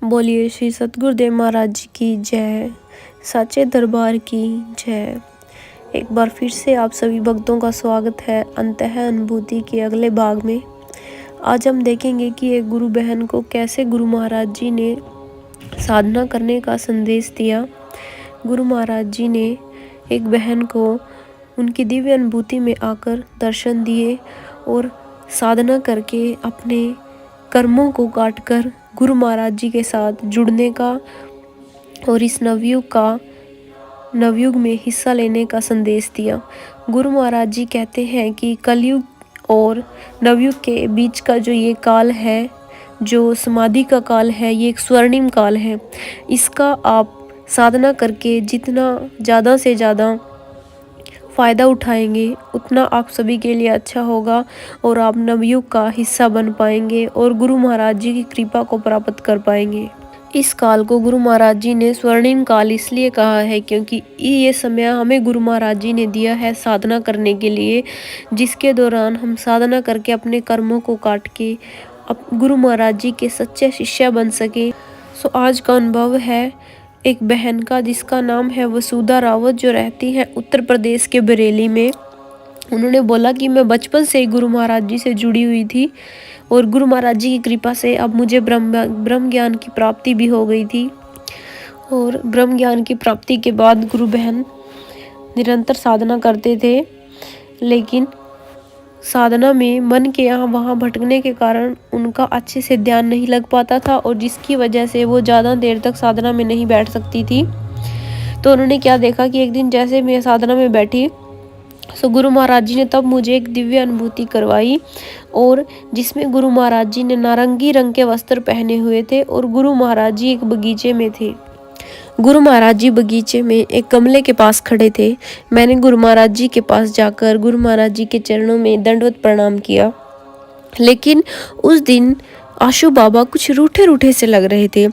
बोलिए श्री सतगुरुदेव महाराज जी की जय, साचे दरबार की जय। एक बार फिर से आप सभी भक्तों का स्वागत है अंतः अनुभूति के अगले भाग में। आज हम देखेंगे कि एक गुरु बहन को कैसे गुरु महाराज जी ने साधना करने का संदेश दिया। गुरु महाराज जी ने एक बहन को उनकी दिव्य अनुभूति में आकर दर्शन दिए और साधना करके अपने कर्मों को काटकर गुरु महाराज जी के साथ जुड़ने का और इस नवयुग में हिस्सा लेने का संदेश दिया। गुरु महाराज जी कहते हैं कि कलयुग और नवयुग के बीच का जो ये काल है, जो समाधि का काल है, ये एक स्वर्णिम काल है। इसका आप साधना करके जितना ज़्यादा से ज़्यादा फ़ायदा उठाएंगे उतना आप सभी के लिए अच्छा होगा और आप नवयुग का हिस्सा बन पाएंगे और गुरु महाराज जी की कृपा को प्राप्त कर पाएंगे। इस काल को गुरु महाराज जी ने स्वर्णिम काल इसलिए कहा है क्योंकि ये समय हमें गुरु महाराज जी ने दिया है साधना करने के लिए, जिसके दौरान हम साधना करके अपने कर्मों को काट के गुरु महाराज जी के सच्चे शिष्य बन सके। आज का अनुभव है एक बहन का जिसका नाम है वसुधा रावत, जो रहती हैं उत्तर प्रदेश के बरेली में। उन्होंने बोला कि मैं बचपन से ही गुरु महाराज जी से जुड़ी हुई थी और गुरु महाराज जी की कृपा से अब मुझे ब्रह्म ज्ञान की प्राप्ति भी हो गई थी। और ब्रह्म ज्ञान की प्राप्ति के बाद गुरु बहन निरंतर साधना करते थे, लेकिन साधना में मन के यहाँ वहाँ भटकने के कारण उनका अच्छे से ध्यान नहीं लग पाता था और जिसकी वजह से वो ज़्यादा देर तक साधना में नहीं बैठ सकती थी। तो उन्होंने क्या देखा कि एक दिन जैसे मैं साधना में बैठी तो गुरु महाराज जी ने तब मुझे एक दिव्य अनुभूति करवाई, और जिसमें गुरु महाराज जी ने नारंगी रंग के वस्त्र पहने हुए थे और गुरु महाराज जी एक बगीचे में थे। गुरु महाराज जी बगीचे में एक गमले के पास खड़े थे। मैंने गुरु महाराज जी के पास जाकर गुरु महाराज जी के चरणों में दंडवत प्रणाम किया, लेकिन उस दिन आशु बाबा कुछ रूठे रूठे से लग रहे थे।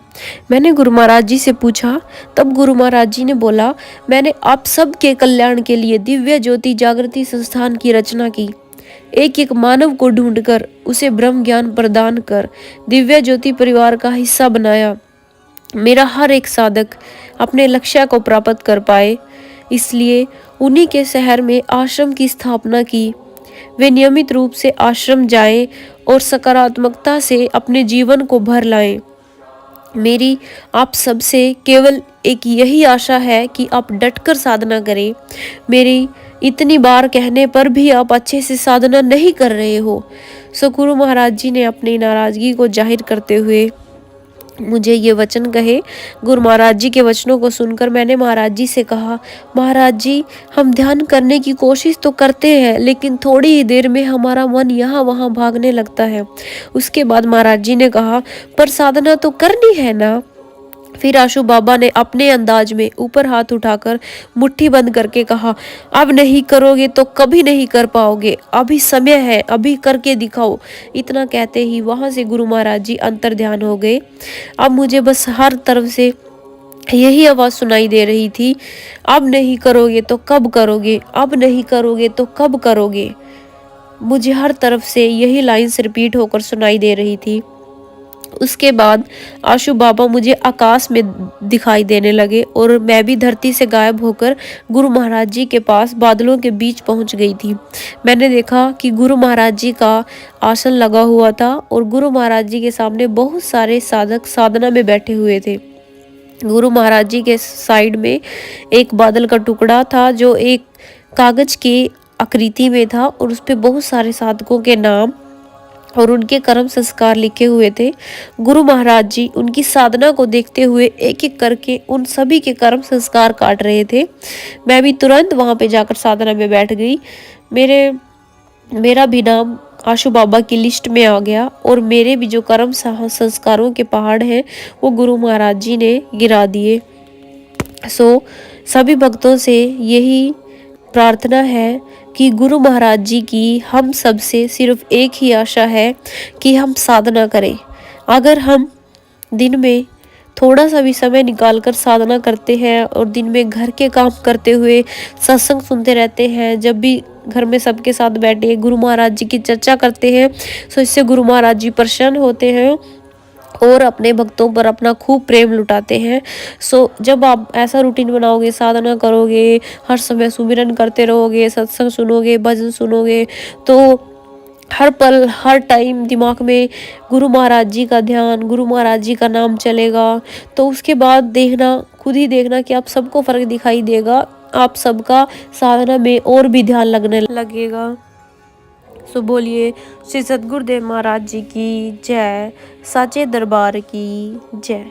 मैंने गुरु महाराज जी से पूछा, तब गुरु महाराज जी ने बोला, मैंने आप सब के कल्याण के लिए दिव्य ज्योति जागृति संस्थान की रचना की। एक एक मानव को ढूंढकर उसे ब्रह्म ज्ञान प्रदान कर दिव्य ज्योति परिवार का हिस्सा बनाया। मेरा हर एक साधक अपने लक्ष्य को प्राप्त कर पाए, इसलिए उन्हीं के शहर में आश्रम की स्थापना की। वे नियमित रूप से आश्रम जाएं और सकारात्मकता से अपने जीवन को भर लाएं। मेरी आप सबसे केवल एक यही आशा है कि आप डटकर साधना करें। मेरी इतनी बार कहने पर भी आप अच्छे से साधना नहीं कर रहे हो। गुरु महाराज जी ने अपनी नाराजगी को जाहिर करते हुए मुझे ये वचन कहे। गुरु महाराज जी के वचनों को सुनकर मैंने महाराज जी से कहा, महाराज जी, हम ध्यान करने की कोशिश तो करते हैं, लेकिन थोड़ी ही देर में हमारा मन यहाँ वहाँ भागने लगता है। उसके बाद महाराज जी ने कहा, पर साधना तो करनी है ना। फिर आशु बाबा ने अपने अंदाज में ऊपर हाथ उठाकर मुट्ठी बंद करके कहा, अब नहीं करोगे तो कभी नहीं कर पाओगे, अभी समय है, अभी करके दिखाओ। इतना कहते ही वहां से गुरु महाराज जी अंतर ध्यान हो गए। अब मुझे बस हर तरफ से यही आवाज़ सुनाई दे रही थी, अब नहीं करोगे तो कब करोगे, अब नहीं करोगे तो कब करोगे। मुझे हर तरफ से यही लाइन्स रिपीट होकर सुनाई दे रही थी। उसके बाद आशु बाबा मुझे आकाश में दिखाई देने लगे और मैं भी धरती से गायब होकर गुरु महाराज जी के पास बादलों के बीच पहुंच गई थी। मैंने देखा कि गुरु महाराज जी का आसन लगा हुआ था और गुरु महाराज जी के सामने बहुत सारे साधक साधना में बैठे हुए थे। गुरु महाराज जी के साइड में एक बादल का टुकड़ा था जो एक कागज की आकृति में था और उस पर बहुत सारे साधकों के नाम और उनके कर्म संस्कार लिखे हुए थे। गुरु महाराज जी उनकी साधना को देखते हुए एक एक करके उन सभी के कर्म संस्कार काट रहे थे। मैं भी तुरंत वहां पे जाकर साधना में बैठ गई। मेरा भी नाम आशु बाबा की लिस्ट में आ गया और मेरे भी जो कर्म संस्कारों के पहाड़ हैं वो गुरु महाराज जी ने गिरा दिए। सभी भक्तों से यही प्रार्थना है कि गुरु महाराज जी की हम सब से सिर्फ एक ही आशा है कि हम साधना करें। अगर हम दिन में थोड़ा सा भी समय निकालकर साधना करते हैं और दिन में घर के काम करते हुए सत्संग सुनते रहते हैं, जब भी घर में सबके साथ बैठे गुरु महाराज जी की चर्चा करते हैं, तो इससे गुरु महाराज जी प्रसन्न होते हैं और अपने भक्तों पर अपना खूब प्रेम लुटाते हैं। सो जब आप ऐसा रूटीन बनाओगे, साधना करोगे, हर समय सुमिरन करते रहोगे, सत्संग सुनोगे, भजन सुनोगे, तो हर पल हर टाइम दिमाग में गुरु महाराज जी का ध्यान, गुरु महाराज जी का नाम चलेगा, तो उसके बाद देखना, खुद ही देखना कि आप सबको फ़र्क दिखाई देगा, आप सबका साधना में और भी ध्यान लगने लगेगा। सो बोलिए श्री सद्गुरुदेव महाराज जी की जय, साचे दरबार की जय।